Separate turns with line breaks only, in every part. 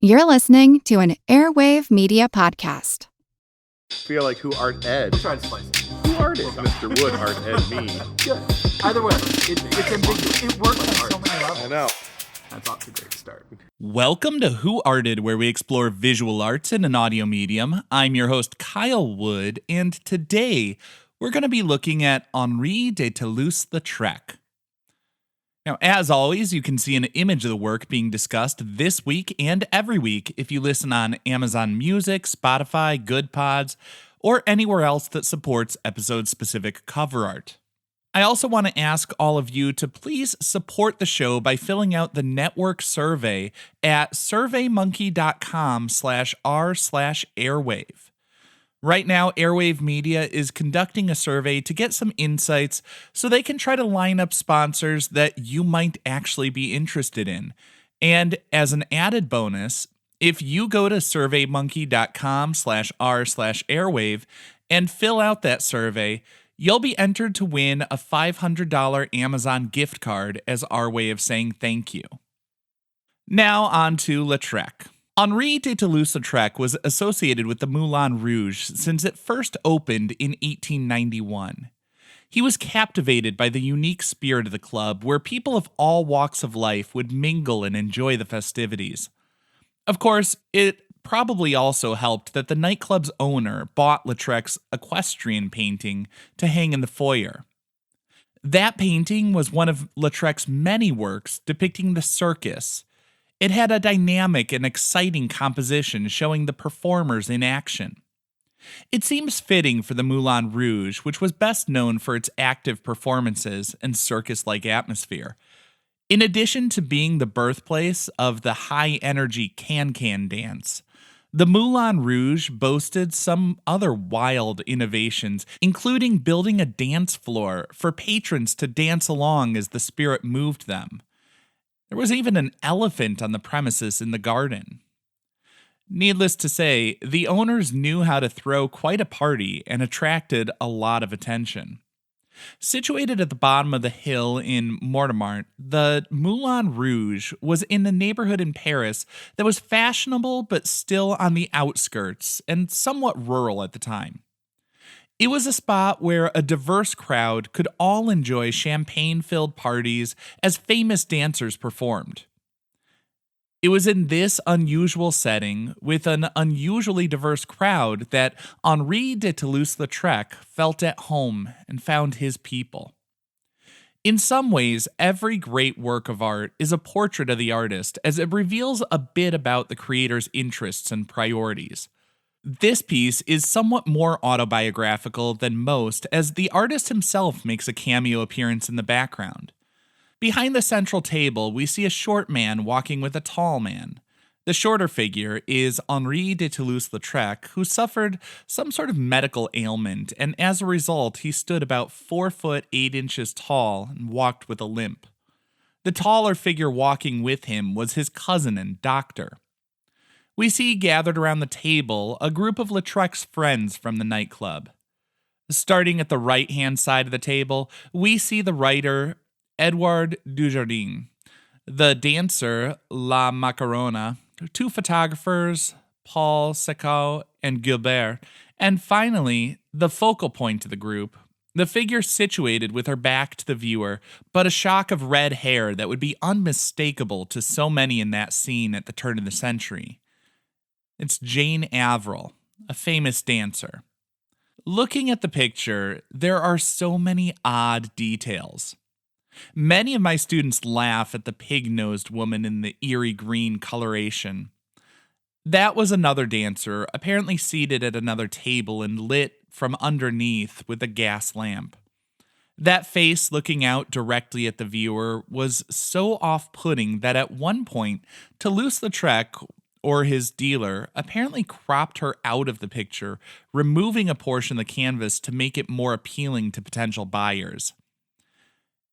You're listening to an Airwave Media Podcast.
Feel like who art Ed?
We'll try to spice it.
Who art Ed? Mr. Wood art Ed me.
Good. Either way, it's ambiguous. It works on so many levels.
I know.
That's off to a great start.
Welcome to Who Arted, where we explore visual arts in an audio medium. I'm your host, Kyle Wood, and today we're going to be looking at Henri de Toulouse Lautrec. Now, as always, you can see an image of the work being discussed this week and every week if you listen on Amazon Music, Spotify, Good Pods, or anywhere else that supports episode-specific cover art. I also want to ask all of you to please support the show by filling out the network survey at surveymonkey.com/r/airwave. Right now, Airwave Media is conducting a survey to get some insights so they can try to line up sponsors that you might actually be interested in. And as an added bonus, if you go to surveymonkey.com/r/airwave and fill out that survey, you'll be entered to win a $500 Amazon gift card as our way of saying thank you. Now on to Lautrec. Henri de Toulouse Lautrec was associated with the Moulin Rouge since it first opened in 1891. He was captivated by the unique spirit of the club, where people of all walks of life would mingle and enjoy the festivities. Of course, it probably also helped that the nightclub's owner bought Lautrec's equestrian painting to hang in the foyer. That painting was one of Lautrec's many works depicting the circus. It had a dynamic and exciting composition showing the performers in action. It seems fitting for the Moulin Rouge, which was best known for its active performances and circus-like atmosphere. In addition to being the birthplace of the high-energy can-can dance, the Moulin Rouge boasted some other wild innovations, including building a dance floor for patrons to dance along as the spirit moved them. There was even an elephant on the premises in the garden. Needless to say, the owners knew how to throw quite a party and attracted a lot of attention. Situated at the bottom of the hill in Montmartre, the Moulin Rouge was in a neighborhood in Paris that was fashionable but still on the outskirts and somewhat rural at the time. It was a spot where a diverse crowd could all enjoy champagne-filled parties as famous dancers performed. It was in this unusual setting, with an unusually diverse crowd, that Henri de Toulouse Lautrec felt at home and found his people. In some ways, every great work of art is a portrait of the artist, as it reveals a bit about the creator's interests and priorities. This piece is somewhat more autobiographical than most, as the artist himself makes a cameo appearance in the background. Behind the central table, we see a short man walking with a tall man. The shorter figure is Henri de Toulouse Lautrec, who suffered some sort of medical ailment, and as a result, he stood about 4 foot 8 inches tall and walked with a limp. The taller figure walking with him was his cousin and doctor. We see gathered around the table a group of Lautrec's friends from the nightclub. Starting at the right-hand side of the table, we see the writer Edouard Dujardin, the dancer La Macarona, 2 photographers Paul Secau and Gilbert, and finally, the focal point of the group, the figure situated with her back to the viewer, but a shock of red hair that would be unmistakable to so many in that scene at the turn of the century. It's Jane Avril, a famous dancer. Looking at the picture, there are so many odd details. Many of my students laugh at the pig-nosed woman in the eerie green coloration. That was another dancer, apparently seated at another table and lit from underneath with a gas lamp. That face looking out directly at the viewer was so off-putting that at one point, Toulouse-Lautrec, or his dealer, apparently cropped her out of the picture, removing a portion of the canvas to make it more appealing to potential buyers.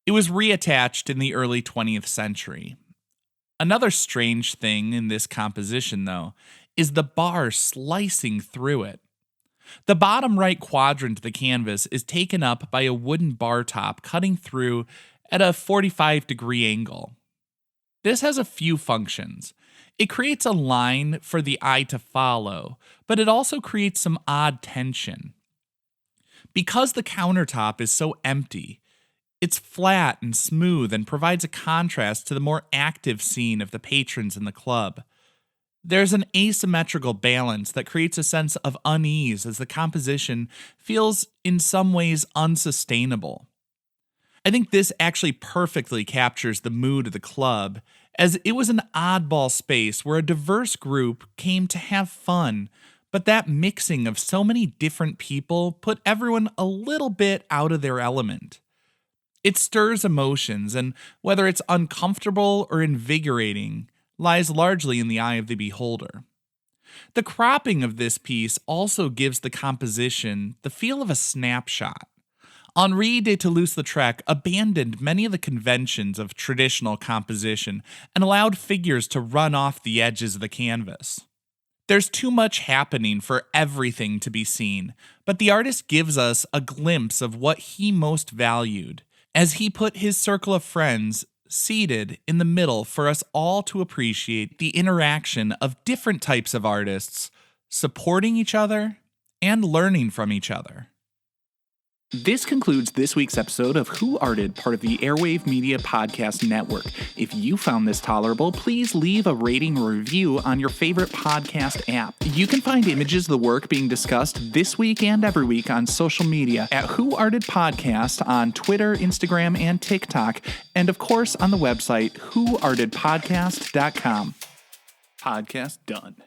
It was reattached in the early 20th century. Another strange thing in this composition, though, is the bar slicing through it. The bottom right quadrant of the canvas is taken up by a wooden bar top cutting through at a 45-degree angle. This has a few functions. It creates a line for the eye to follow, but it also creates some odd tension. Because the countertop is so empty, it's flat and smooth and provides a contrast to the more active scene of the patrons in the club. There's an asymmetrical balance that creates a sense of unease as the composition feels in some ways unsustainable. I think this actually perfectly captures the mood of the club, as it was an oddball space where a diverse group came to have fun, but that mixing of so many different people put everyone a little bit out of their element. It stirs emotions, and whether it's uncomfortable or invigorating lies largely in the eye of the beholder. The cropping of this piece also gives the composition the feel of a snapshot. Henri de Toulouse Lautrec abandoned many of the conventions of traditional composition and allowed figures to run off the edges of the canvas. There's too much happening for everything to be seen, but the artist gives us a glimpse of what he most valued, as he put his circle of friends seated in the middle for us all to appreciate the interaction of different types of artists, supporting each other and learning from each other.
This concludes this week's episode of Who Arted, part of the Airwave Media Podcast Network. If you found this tolerable, please leave a rating or review on your favorite podcast app. You can find images of the work being discussed this week and every week on social media at Who Arted Podcast on Twitter, Instagram, and TikTok, and of course on the website whoartedpodcast.com. Podcast done.